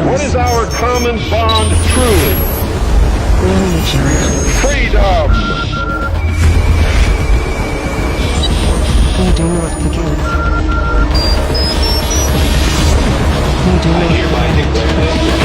What is our common bond truly? Religion. Freedom! We do not forgive. We do not hereby declare this.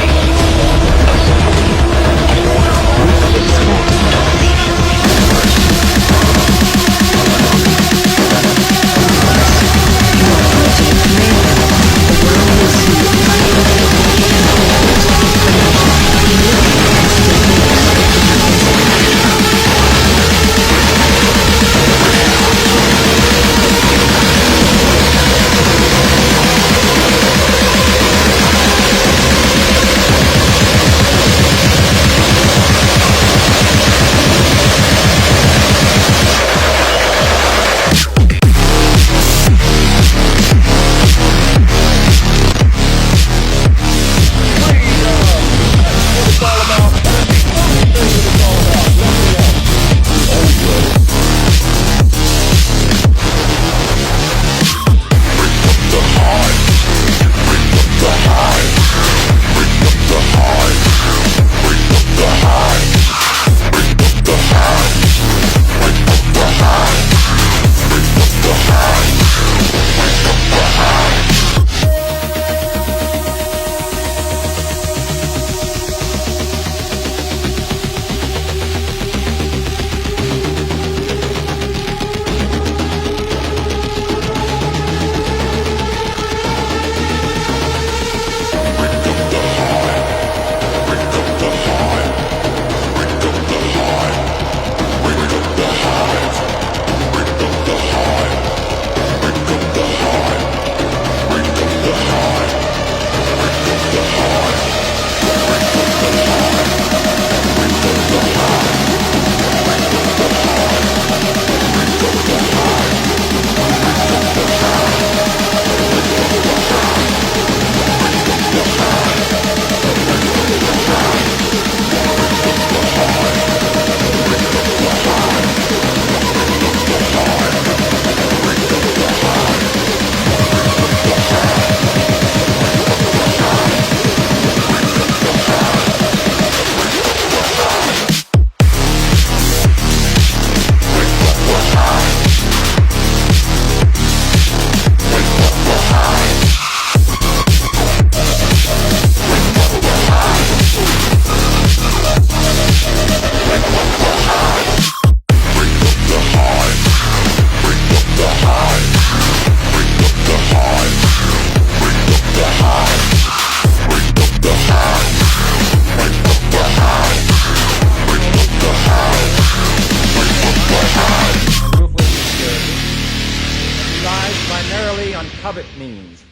Covet means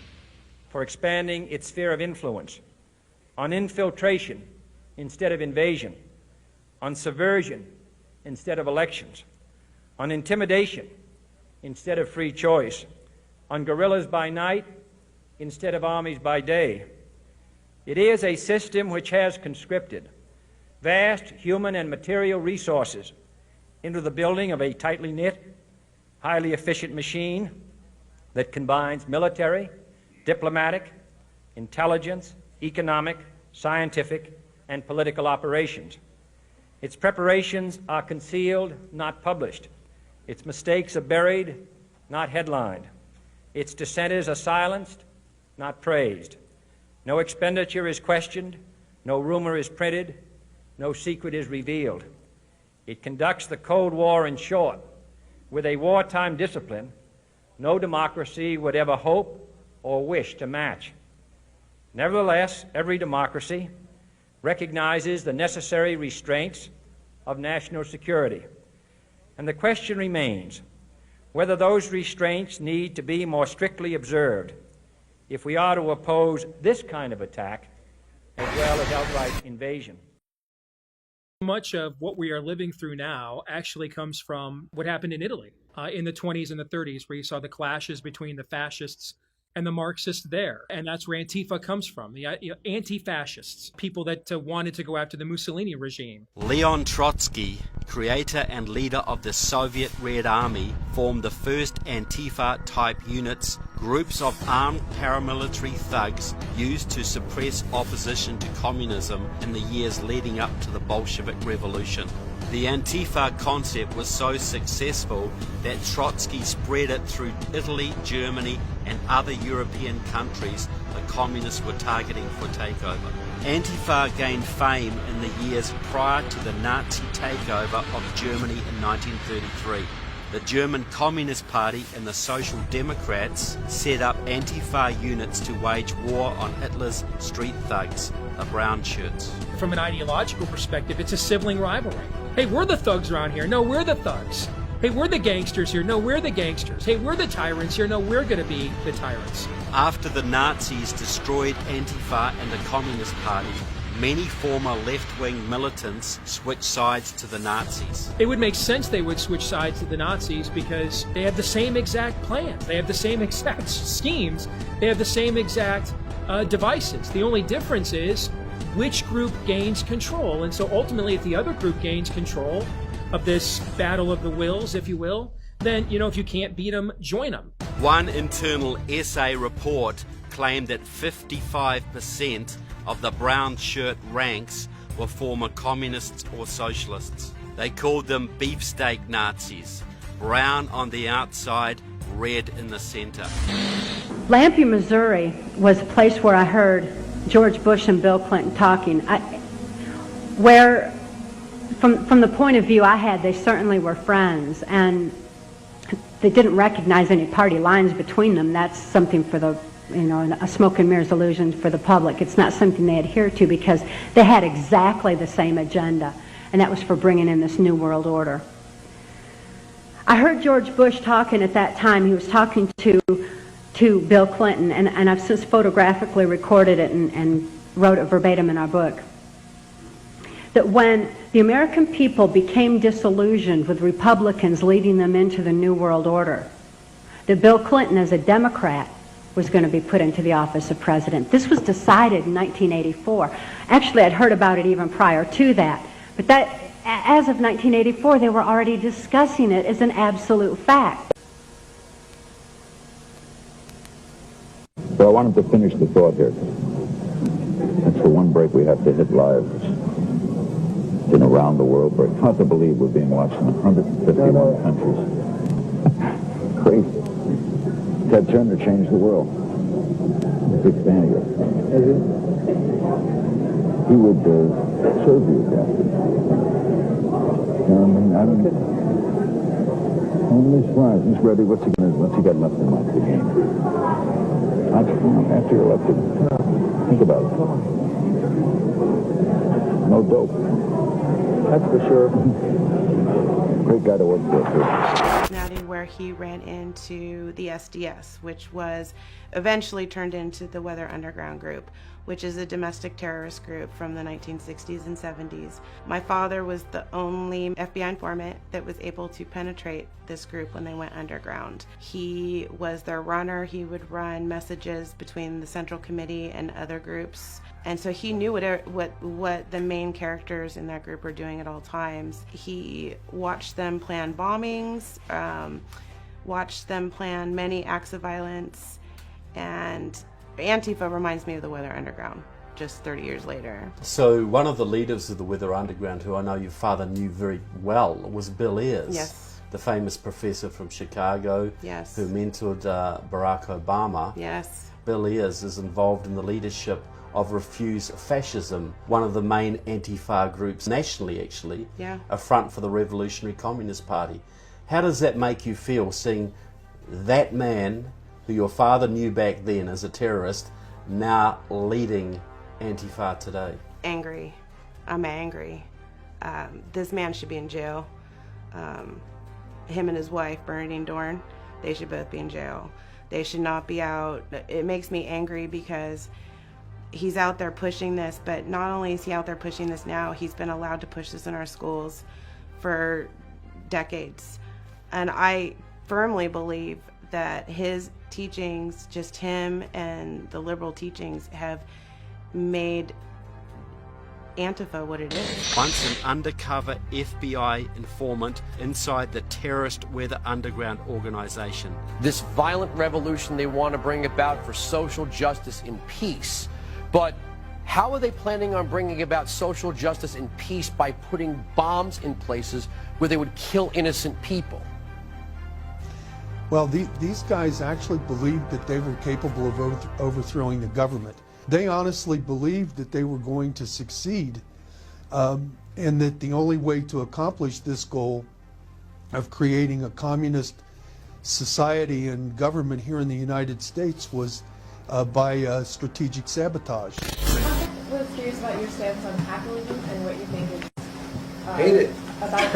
for expanding its sphere of influence, on infiltration instead of invasion, on subversion instead of elections, on intimidation instead of free choice, on guerrillas by night instead of armies by day. It is a system which has conscripted vast human and material resources into the building of a tightly knit, highly efficient machine that combines military, diplomatic, intelligence, economic, scientific, and political operations. Its preparations are concealed, not published. Its mistakes are buried, not headlined. Its dissenters are silenced, not praised. No expenditure is questioned, no rumor is printed, no secret is revealed. It conducts the Cold War, in short, with a wartime discipline no democracy would ever hope or wish to match. Nevertheless, every democracy recognizes the necessary restraints of national security. And the question remains whether those restraints need to be more strictly observed if we are to oppose this kind of attack as well as outright invasion. Much of what we are living through now actually comes from what happened in Italy in the 20s and the 30s, where you saw the clashes between the fascists and the Marxists there. And that's where Antifa comes from, the anti-fascists, people that wanted to go after the Mussolini regime. Leon Trotsky, creator and leader of the Soviet Red Army, formed the first Antifa-type units, groups of armed paramilitary thugs used to suppress opposition to communism in the years leading up to the Bolshevik Revolution. The Antifa concept was so successful that Trotsky spread it through Italy, Germany, and other European countries the communists were targeting for takeover. Antifa gained fame in the years prior to the Nazi takeover of Germany in 1933. The German Communist Party and the Social Democrats set up Antifa units to wage war on Hitler's street thugs, the brown shirts. From an ideological perspective, it's a sibling rivalry. Hey, we're the thugs around here. No, we're the thugs. Hey, we're the gangsters here. No, we're the gangsters. Hey, we're the tyrants here. No, we're going to be the tyrants. After the Nazis destroyed Antifa and the Communist Party, many former left-wing militants switched sides to the Nazis. It would make sense they would switch sides to the Nazis because they have the same exact plans. They have the same exact schemes. They have the same exact devices. The only difference is which group gains control. And so ultimately, if the other group gains control of this battle of the wills, if you will, then, if you can't beat them, join them. One internal SA report claimed that 55% of the brown shirt ranks were former communists or socialists. They called them beefsteak Nazis, brown on the outside, red in the center. Lampe, Missouri was a place where I heard George Bush and Bill Clinton talking, where from the point of view I had, they certainly were friends, and they didn't recognize any party lines between them. That's something for the, a smoke and mirrors illusion for the public. It's not something they adhere to because they had exactly the same agenda, and that was for bringing in this new world order. I heard George Bush talking at that time. He was talking to Bill Clinton, and I've since photographically recorded it and wrote it verbatim in our book, that when the American people became disillusioned with Republicans leading them into the New World Order, that Bill Clinton, as a Democrat, was going to be put into the office of president. This was decided in 1984. Actually, I'd heard about it even prior to that, but that, as of 1984, they were already discussing it as an absolute fact. So I wanted to finish the thought here. And for one break, we have to hit live. It's been around the world. Very hard to believe we're being watched in 151 countries. Crazy. Ted Turner changed the world. I'm a big fan of yours. He would serve you after. I'm surprised. He's ready. What's he got left in the game? After you're elected, think about it. No dope. That's for sure. Great guy to work for, too. Where he ran into the SDS, which was eventually turned into the Weather Underground Group, which is a domestic terrorist group from the 1960s and 70s. My father was the only FBI informant that was able to penetrate this group when they went underground. He was their runner. He would run messages between the Central Committee and other groups. And so he knew what the main characters in that group were doing at all times. He watched them plan bombings, watched them plan many acts of violence, and Antifa reminds me of the Weather Underground, just 30 years later. So one of the leaders of the Weather Underground, who I know your father knew very well, was Bill Ayers. Yes. The famous professor from Chicago. Yes. Who mentored Barack Obama. Yes. Bill Ayers is involved in the leadership of Refuse Fascism, one of the main Antifa groups nationally, actually. Yeah. A front for the Revolutionary Communist Party. How does that make you feel, seeing that man who your father knew back then as a terrorist, now leading Antifa today? Angry. I'm angry. This man should be in jail. Him and his wife, Bernadine Dorn, they should both be in jail. They should not be out. It makes me angry because he's out there pushing this, but not only is he out there pushing this now, he's been allowed to push this in our schools for decades. And I firmly believe that his teachings, just him and the liberal teachings, have made Antifa what it is. Once an undercover FBI informant inside the terrorist Weather Underground organization. This violent revolution they want to bring about for social justice and peace. But how are they planning on bringing about social justice and peace by putting bombs in places where they would kill innocent people? Well, these guys actually believed that they were capable of overthrowing the government. They honestly believed that they were going to succeed, and that the only way to accomplish this goal of creating a communist society and government here in the United States was by strategic sabotage. I was curious about your stance on capitalism and what you think is hate it. About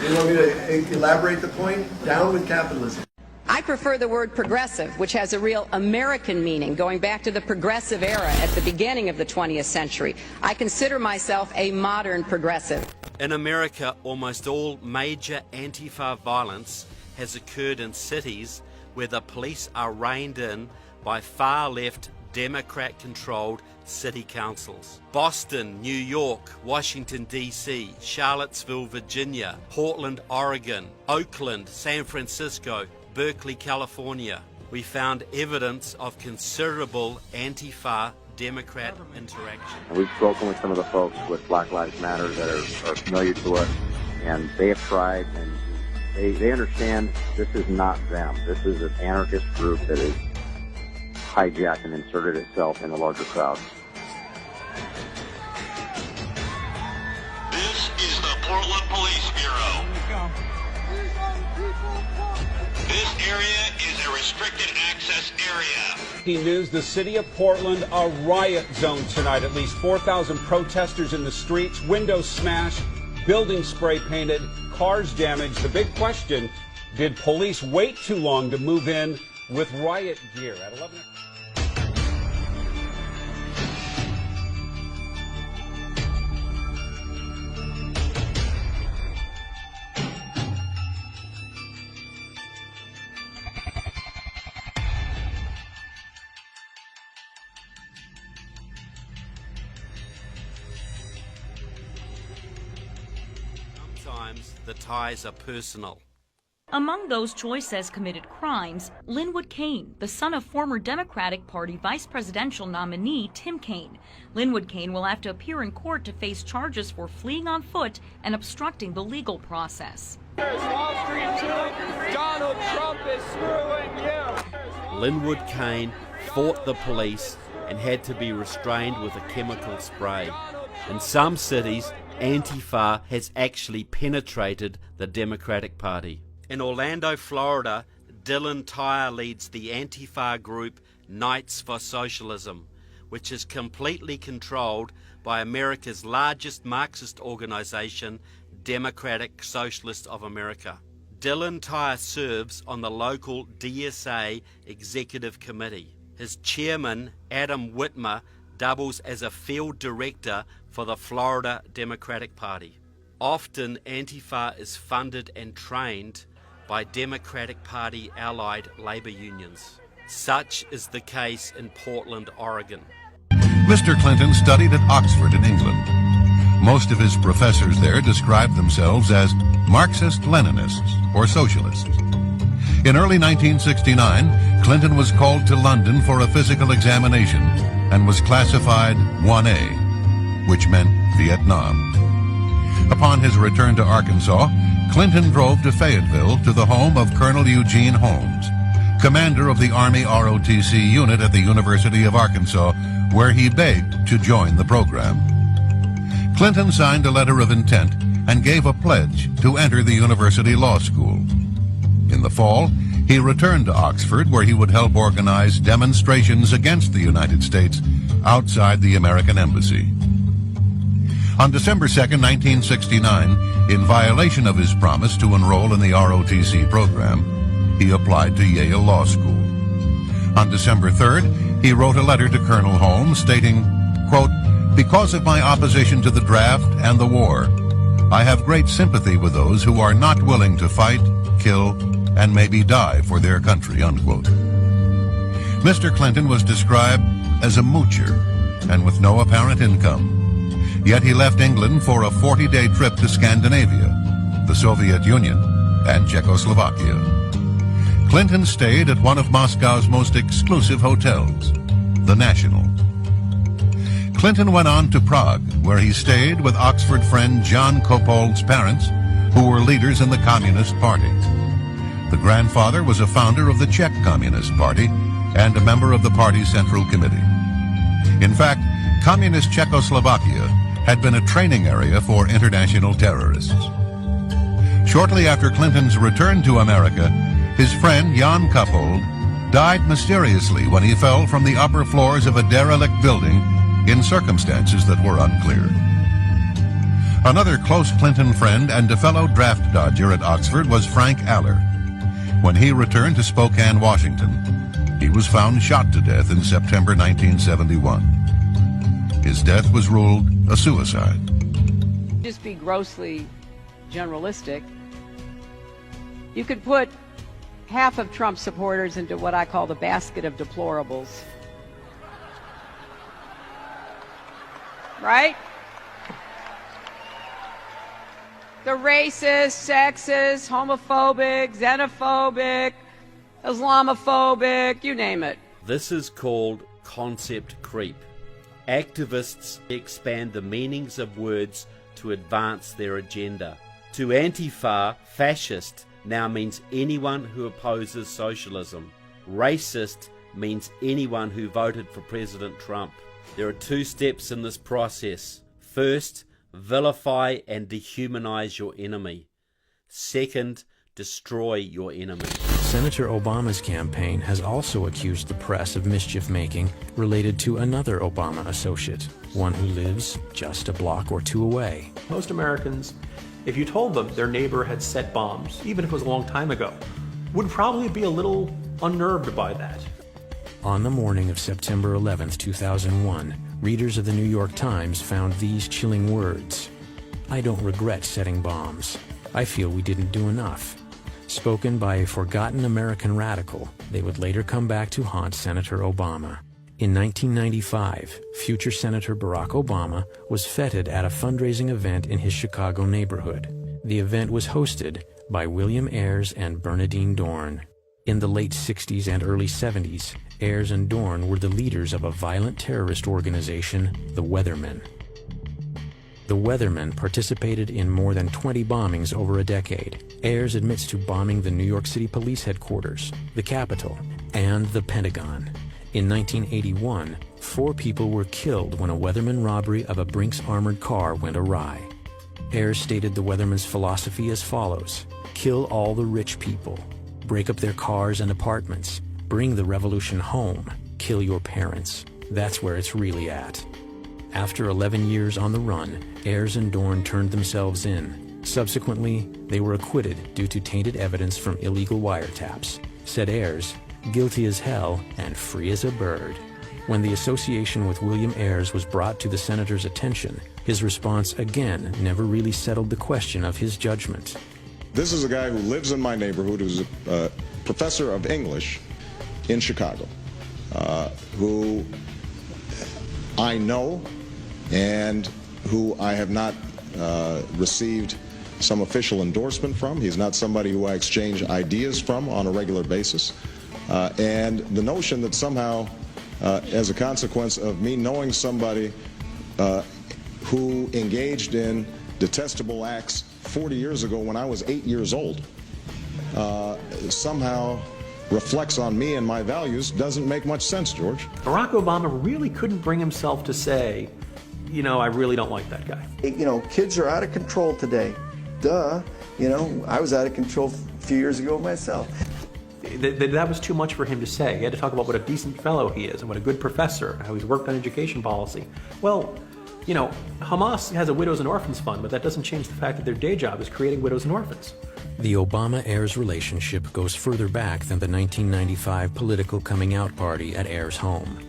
You want me to elaborate the point? Down with capitalism. I prefer the word progressive, which has a real American meaning, going back to the progressive era at the beginning of the 20th century. I consider myself a modern progressive. In America, almost all major Antifa violence has occurred in cities where the police are reined in by far-left, Democrat-controlled city councils. Boston, New York, Washington, D.C., Charlottesville, Virginia, Portland, Oregon, Oakland, San Francisco, Berkeley, California. We found evidence of considerable Antifa Democrat interaction. We've spoken with some of the folks with Black Lives Matter that are familiar to us, and they have tried, and they understand this is not them. This is an anarchist group that is hijacked and inserted itself in the larger crowd. This is the Portland Police Bureau. This area is a restricted access area. Breaking news, the city of Portland, a riot zone tonight. At least 4,000 protesters in the streets, windows smashed, buildings spray painted, cars damaged. The big question, did police wait too long to move in with riot gear? At 11 o'clock. Sometimes the ties are personal. Among those Choi says committed crimes, Linwood Kaine, the son of former Democratic Party vice presidential nominee Tim Kaine. Linwood Kaine will have to appear in court to face charges for fleeing on foot and obstructing the legal process. Wall Street too. Donald Trump is screwing you. Linwood Kaine fought the police and had to be restrained with a chemical spray. In some cities, Antifa has actually penetrated the Democratic Party. In Orlando, Florida, Dylan Tyre leads the Antifa group Knights for Socialism, which is completely controlled by America's largest Marxist organization, Democratic Socialists of America. Dylan Tyre serves on the local DSA Executive Committee. His chairman, Adam Whitmer, doubles as a field director for the Florida Democratic Party. Often, Antifa is funded and trained by Democratic Party allied labor unions. Such is the case in Portland, Oregon. Mr. Clinton studied at Oxford in England. Most of his professors there described themselves as Marxist-Leninists or socialists. In early 1969, Clinton was called to London for a physical examination and was classified 1A, which meant Vietnam. Upon his return to Arkansas, Clinton drove to Fayetteville to the home of Colonel Eugene Holmes, commander of the Army ROTC unit at the University of Arkansas, where he begged to join the program. Clinton signed a letter of intent and gave a pledge to enter the university law school. In the fall, he returned to Oxford, where he would help organize demonstrations against the United States outside the American embassy. On December 2, 1969, in violation of his promise to enroll in the ROTC program, he applied to Yale Law School. On December 3rd, he wrote a letter to Colonel Holmes stating, quote, "Because of my opposition to the draft and the war, I have great sympathy with those who are not willing to fight, kill, and maybe die for their country, unquote. Mr. Clinton was described as a moocher and with no apparent income. Yet he left England for a 40-day trip to Scandinavia, the Soviet Union, and Czechoslovakia. Clinton stayed at one of Moscow's most exclusive hotels, the National. Clinton went on to Prague, where he stayed with Oxford friend John Kopold's parents, who were leaders in the Communist Party. The grandfather was a founder of the Czech Communist Party and a member of the party's Central Committee. In fact, Communist Czechoslovakia had been a training area for international terrorists. Shortly after Clinton's return to America, his friend Jan Kopold died mysteriously when he fell from the upper floors of a derelict building in circumstances that were unclear. Another close Clinton friend and a fellow draft dodger at Oxford was Frank Aller. When he returned to Spokane, Washington, he was found shot to death in September 1971. His death was ruled a suicide. Just be grossly generalistic. You could put half of Trump supporters into what I call the basket of deplorables. Right? The racist, sexist, homophobic, xenophobic, Islamophobic, you name it. This is called concept creep. Activists expand the meanings of words to advance their agenda. To Antifa, fascist now means anyone who opposes socialism. Racist means anyone who voted for President Trump. There are two steps in this process. First, vilify and dehumanize your enemy. Second, destroy your enemy. Senator Obama's campaign has also accused the press of mischief-making related to another Obama associate, one who lives just a block or two away. Most Americans, if you told them their neighbor had set bombs, even if it was a long time ago, would probably be a little unnerved by that. On the morning of September 11th, 2001, readers of the New York Times found these chilling words: "I don't regret setting bombs. I feel we didn't do enough." Spoken by a forgotten American radical, they would later come back to haunt Senator Obama. In 1995, future Senator Barack Obama was feted at a fundraising event in his Chicago neighborhood. The event was hosted by William Ayers and Bernadine Dorn. In the late 60s and early 70s, Ayers and Dorn were the leaders of a violent terrorist organization, the Weathermen. The Weathermen participated in more than 20 bombings over a decade. Ayers admits to bombing the New York City Police Headquarters, the Capitol, and the Pentagon. In 1981, 4 people were killed when a Weatherman robbery of a Brinks armored car went awry. Ayers stated the Weathermen's philosophy as follows: kill all the rich people, break up their cars and apartments, bring the revolution home, kill your parents. That's where it's really at. After 11 years on the run, Ayers and Dorn turned themselves in. Subsequently, they were acquitted due to tainted evidence from illegal wiretaps. Said Ayers, "Guilty as hell and free as a bird." When the association with William Ayers was brought to the senator's attention, his response again never really settled the question of his judgment. This is a guy who lives in my neighborhood, who's a professor of English in Chicago, who I know and who I have not received some official endorsement from. He's not somebody who I exchange ideas from on a regular basis. And the notion that somehow, as a consequence of me knowing somebody who engaged in detestable acts 40 years ago when I was 8 years old, somehow reflects on me and my values doesn't make much sense, George. Barack Obama really couldn't bring himself to say, you know, I really don't like that guy. You know, kids are out of control today. Duh. You know, I was out of control a few years ago myself. That was too much for him to say. He had to talk about what a decent fellow he is and what a good professor, how he's worked on education policy. Well, you know, Hamas has a widows and orphans fund, but that doesn't change the fact that their day job is creating widows and orphans. The Obama-Ayers relationship goes further back than the 1995 political coming-out party at Ayers' home.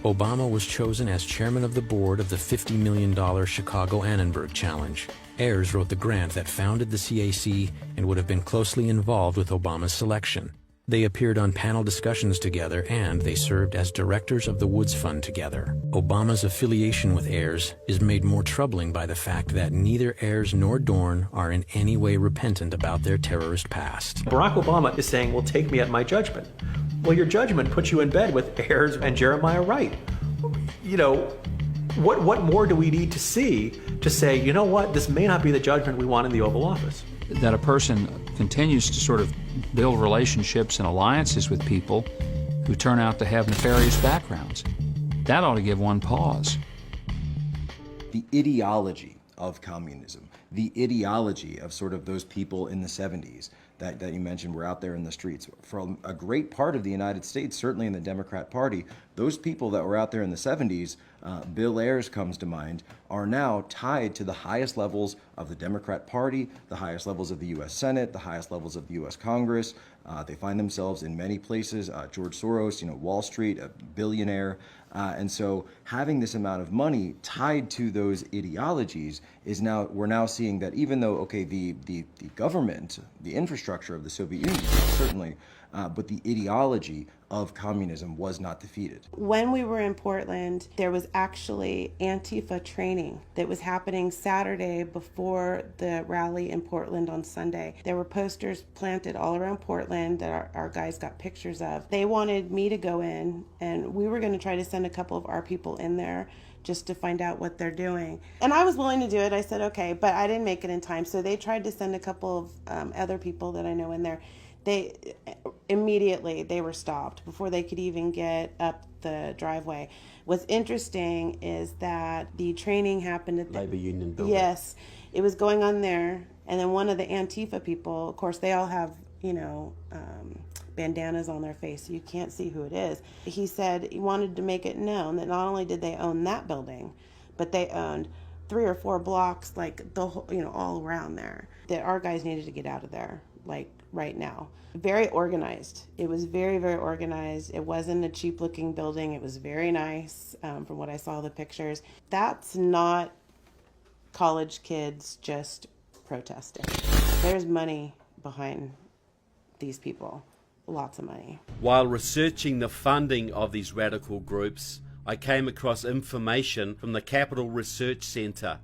Obama was chosen as chairman of the board of the $50 million Chicago Annenberg Challenge. Ayers wrote the grant that founded the CAC and would have been closely involved with Obama's selection. They appeared on panel discussions together, and they served as directors of the Woods Fund together. Obama's affiliation with Ayers is made more troubling by the fact that neither Ayers nor Dorn are in any way repentant about their terrorist past. Barack Obama is saying, well, take me at my judgment. Well, your judgment puts you in bed with Ayers and Jeremiah Wright. You know, what more do we need to see to say, you know what, this may not be the judgment we want in the Oval Office? That a person continues to sort of build relationships and alliances with people who turn out to have nefarious backgrounds. That ought to give one pause. The ideology of communism, the ideology of sort of those people in the 70s that you mentioned were out there in the streets. For a great part of the United States, certainly in the Democrat Party, those people that were out there in the 70s, Bill Ayers comes to mind, are now tied to the highest levels of the Democrat Party, the highest levels of the U.S. Senate, the highest levels of the U.S. Congress. They find themselves in many places. George Soros, Wall Street, a billionaire. And so having this amount of money tied to those ideologies is now, we're now seeing that even though, okay, the government, the infrastructure of the Soviet Union, certainly, but the ideology of communism was not defeated. When we were in Portland, there was actually Antifa training that was happening Saturday before the rally in Portland on Sunday. There were posters planted all around Portland that our guys got pictures of. They wanted me to go in, and we were going to try to send a couple of our people in there just to find out what they're doing. And I was willing to do it. I said, okay, but I didn't make it in time. So they tried to send a couple of other people that I know in there. They immediately they were stopped before they could even get up the driveway. What's interesting is that the training happened at the Labor Union building. Yes, it was going on there, and then one of the Antifa people, of course, they all have bandanas on their face, so you can't see who it is. He said he wanted to make it known that not only did they own that building, but they owned 3 or 4 blocks, like the whole, all around there. That our guys needed to get out of there, like right now. Very organized. It was very, very organized. It wasn't a cheap looking building. It was very nice from what I saw the pictures. That's not college kids just protesting. There's money behind these people. Lots of money. While researching the funding of these radical groups, I came across information from the Capital Research Center.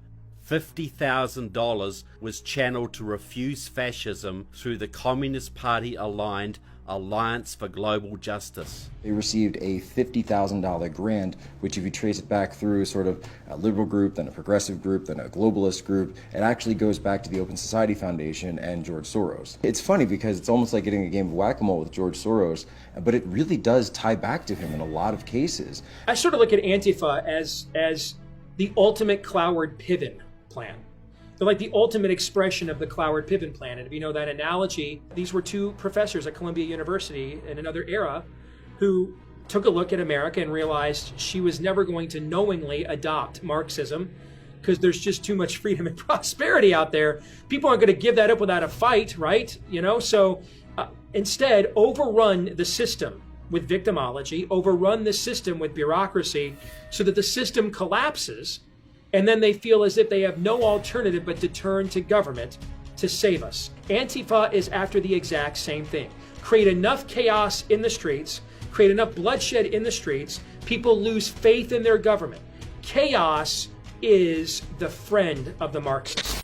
$50,000 was channeled to refuse fascism through the Communist Party aligned Alliance for Global Justice. They received a $50,000 grant, which if you trace it back through sort of a liberal group, then a progressive group, then a globalist group, it actually goes back to the Open Society Foundation and George Soros. It's funny because it's almost like getting a game of whack-a-mole with George Soros, but it really does tie back to him in a lot of cases. I sort of look at Antifa as the ultimate Cloward-Piven plan. They're like the ultimate expression of the Cloward-Piven plan. And if you know that analogy, these were 2 professors at Columbia University in another era who took a look at America and realized she was never going to knowingly adopt Marxism because there's just too much freedom and prosperity out there. People aren't going to give that up without a fight, right? So instead, overrun the system with victimology, overrun the system with bureaucracy so that the system collapses. And then they feel as if they have no alternative but to turn to government to save us. Antifa is after the exact same thing. Create enough chaos in the streets, create enough bloodshed in the streets, people lose faith in their government. Chaos is the friend of the Marxists.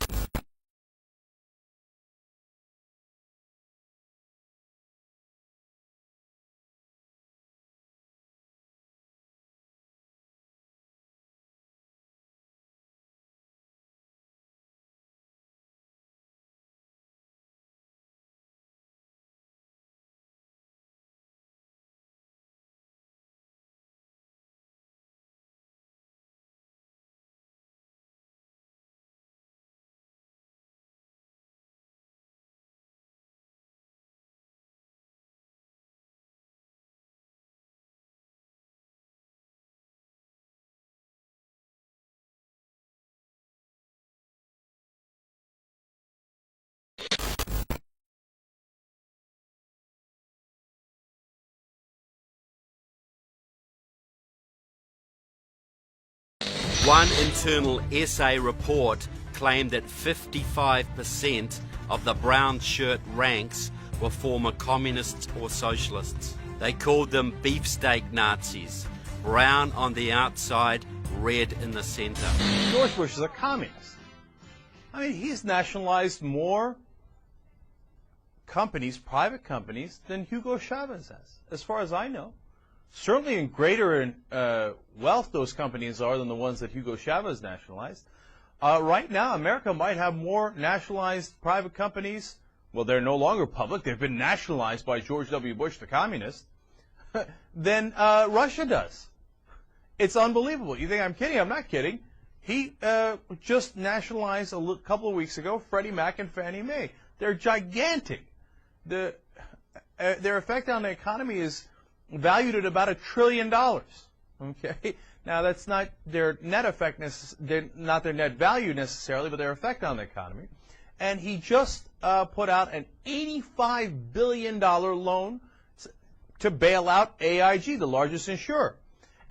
One internal essay report claimed that 55% of the brown shirt ranks were former communists or socialists. They called them beefsteak Nazis, brown on the outside, red in the center. George Bush is a communist. I mean, he's nationalized more companies, private companies, than Hugo Chavez has, as far as I know. Certainly in greater wealth those companies are than the ones that Hugo Chavez nationalized. Right now, America might have more nationalized private companies. Well, they're no longer public. They've been nationalized by George W. Bush, the communist, than Russia does. It's unbelievable. You think I'm kidding? I'm not kidding. He just nationalized a couple of weeks ago Freddie Mac and Fannie Mae. They're gigantic. Their effect on the economy is valued at about $1 trillion. Okay, now that's not their net effect, not their net value necessarily, but their effect on the economy. And he just put out an $85 billion loan to bail out AIG, the largest insurer.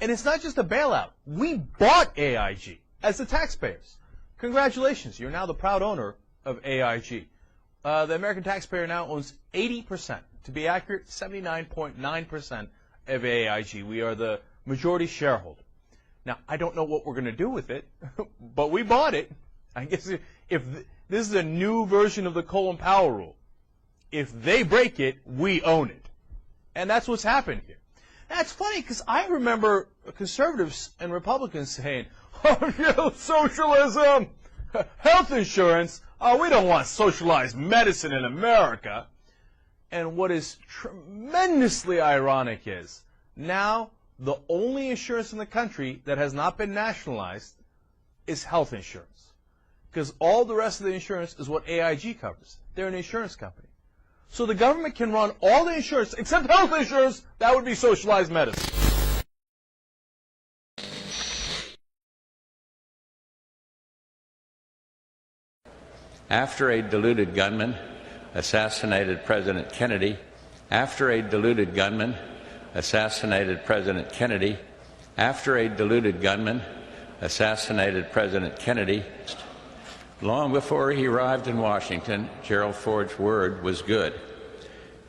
And it's not just a bailout. We bought AIG as the taxpayers. Congratulations, you're now the proud owner of AIG. The American taxpayer now owns 80%. To be accurate, 79.9% of AIG. We are the majority shareholder. Now, I don't know what we're going to do with it, but we bought it. I guess if this is a new version of the Colin Powell rule. If they break it, we own it. And that's what's happened here. That's funny because I remember conservatives and Republicans saying, oh, yeah, socialism, health insurance, oh, we don't want socialized medicine in America. And what is tremendously ironic is now the only insurance in the country that has not been nationalized is health insurance. Because all the rest of the insurance is what AIG covers. They're an insurance company. So the government can run all the insurance, except health insurance, that would be socialized medicine. After a deluded gunman assassinated President Kennedy, after a deluded gunman assassinated President Kennedy, after a deluded gunman assassinated President Kennedy, long before he arrived in Washington, Gerald Ford's word was good.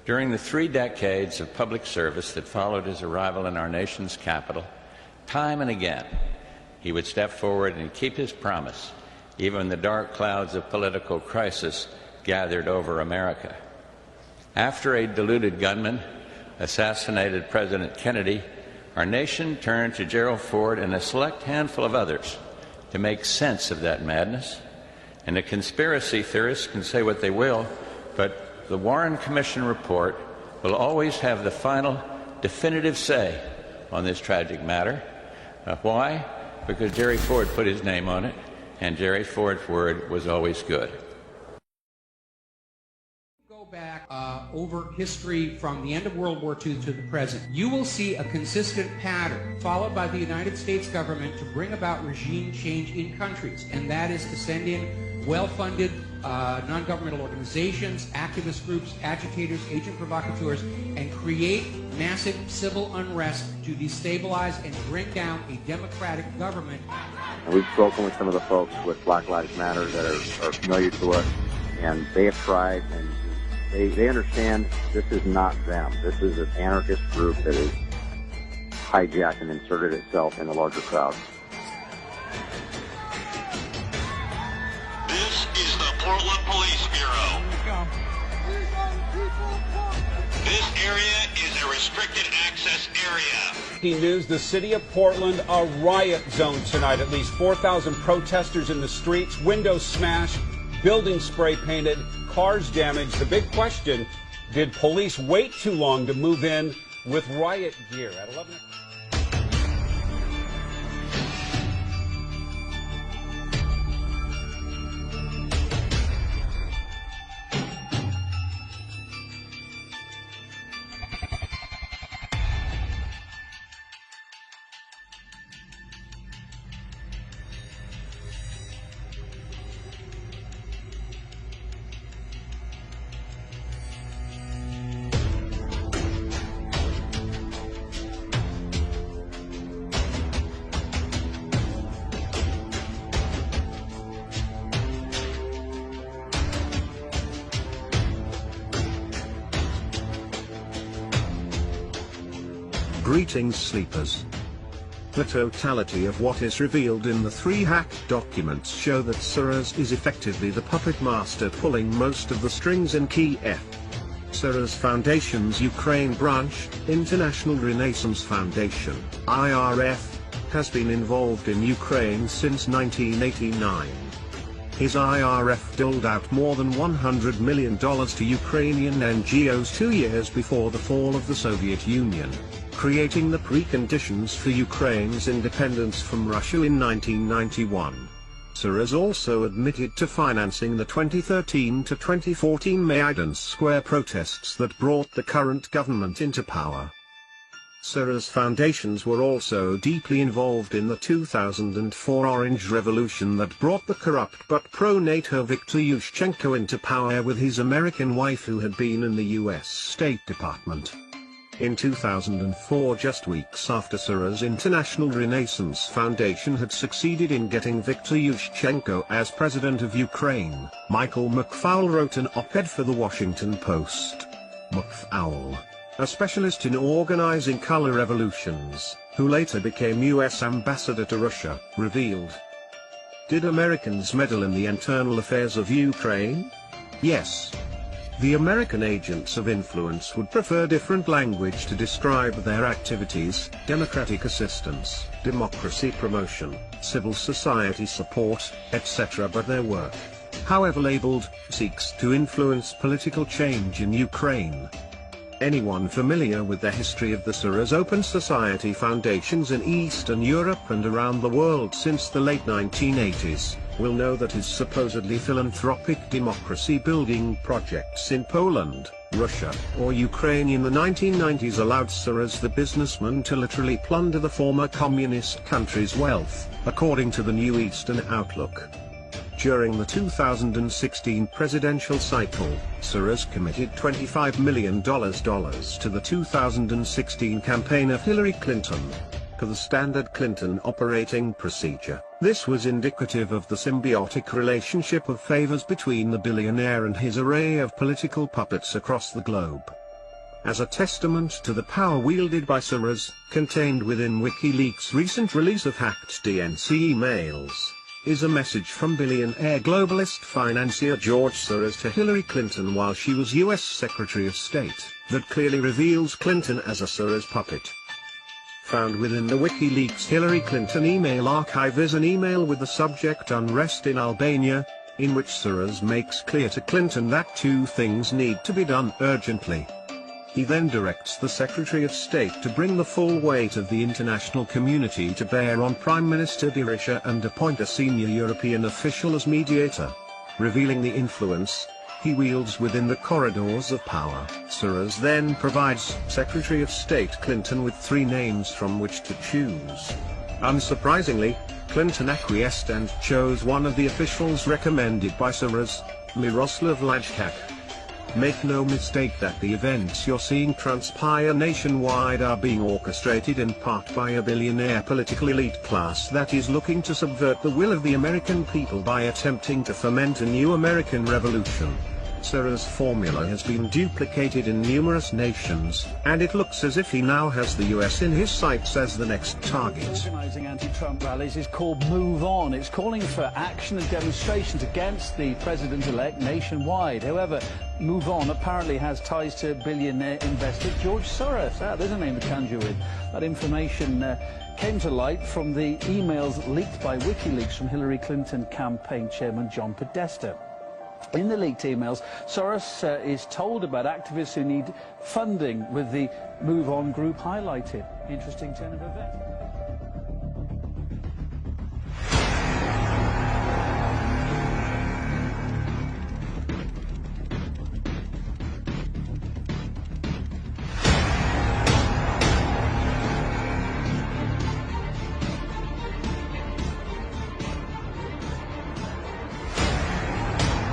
During the 3 decades of public service that followed his arrival in our nation's capital, time and again, he would step forward and keep his promise, even when the dark clouds of political crisis gathered over America. After a deluded gunman assassinated President Kennedy, our nation turned to Gerald Ford and a select handful of others to make sense of that madness. And the conspiracy theorists can say what they will, but the Warren Commission report will always have the final definitive say on this tragic matter. Why? Because Jerry Ford put his name on it, and Jerry Ford's word was always good. Go back over history from the end of World War II to the present, you will see a consistent pattern followed by the United States government to bring about regime change in countries, and that is to send in well-funded non-governmental organizations, activist groups, agitators, agent provocateurs, and create massive civil unrest to destabilize and bring down a democratic government. We've spoken with some of the folks with Black Lives Matter that are familiar to us, and they have tried, and they understand this is not them. This is an anarchist group that has hijacked and inserted itself in the larger crowd. This is the Portland Police Bureau. This area is a restricted access area. News, the city of Portland, a riot zone tonight. At least 4,000 protesters in the streets, windows smashed, buildings spray painted, cars damaged. The big question, did police wait too long to move in with riot gear? At 11 o'clock. Greetings, sleepers. The totality of what is revealed in the 3 hacked documents show that Soros is effectively the puppet master pulling most of the strings in Kiev. Soros Foundation's Ukraine branch, International Renaissance Foundation, IRF, has been involved in Ukraine since 1989. His IRF doled out more than $100 million to Ukrainian NGOs 2 years before the fall of the Soviet Union, creating the preconditions for Ukraine's independence from Russia in 1991. Soros also admitted to financing the 2013 to 2014 Maidan Square protests that brought the current government into power. Soros foundations were also deeply involved in the 2004 Orange Revolution that brought the corrupt but pro-NATO Viktor Yushchenko into power with his American wife who had been in the US State Department. In 2004, just weeks after Soros International Renaissance Foundation had succeeded in getting Viktor Yushchenko as president of Ukraine, Michael McFaul wrote an op-ed for the Washington Post. McFaul, a specialist in organizing color revolutions, who later became US ambassador to Russia, revealed, "Did Americans meddle in the internal affairs of Ukraine? Yes. The American agents of influence would prefer different language to describe their activities: democratic assistance, democracy promotion, civil society support, etc. But their work, however labeled, seeks to influence political change in Ukraine." Anyone familiar with the history of the Soros Open Society foundations in Eastern Europe and around the world since the late 1980s, will know that his supposedly philanthropic democracy-building projects in Poland, Russia, or Ukraine in the 1990s allowed Soros the businessman to literally plunder the former communist country's wealth, according to the New Eastern Outlook. During the 2016 presidential cycle, Soros committed $25 million to the 2016 campaign of Hillary Clinton, per the standard Clinton operating procedure. This was indicative of the symbiotic relationship of favors between the billionaire and his array of political puppets across the globe. As a testament to the power wielded by Soros, contained within WikiLeaks' recent release of hacked DNC emails, is a message from billionaire globalist financier George Soros to Hillary Clinton while she was US Secretary of State, that clearly reveals Clinton as a Soros puppet. Found within the WikiLeaks Hillary Clinton email archive is an email with the subject "Unrest in Albania," in which Soros makes clear to Clinton that 2 things need to be done urgently. He then directs the Secretary of State to bring the full weight of the international community to bear on Prime Minister Berisha and appoint a senior European official as mediator, revealing the influence he wields within the corridors of power. Soros then provides Secretary of State Clinton with 3 names from which to choose. Unsurprisingly, Clinton acquiesced and chose one of the officials recommended by Soros, Miroslav Lajčák. Make no mistake that the events you're seeing transpire nationwide are being orchestrated in part by a billionaire political elite class that is looking to subvert the will of the American people by attempting to foment a new American revolution. Soros' formula has been duplicated in numerous nations, and it looks as if he now has the US in his sights as the next target. Organising anti-Trump rallies is called Move On. It's calling for action and demonstrations against the president-elect nationwide. However, Move On apparently has ties to billionaire investor George Soros. There's a name to conjure with. That information came to light from the emails leaked by WikiLeaks from Hillary Clinton campaign chairman John Podesta. In the leaked emails, Soros is told about activists who need funding, with the Move On group highlighted. Interesting turn of events.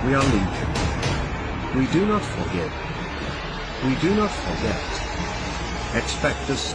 We are legion. We do not forgive. We do not forget. Expect us.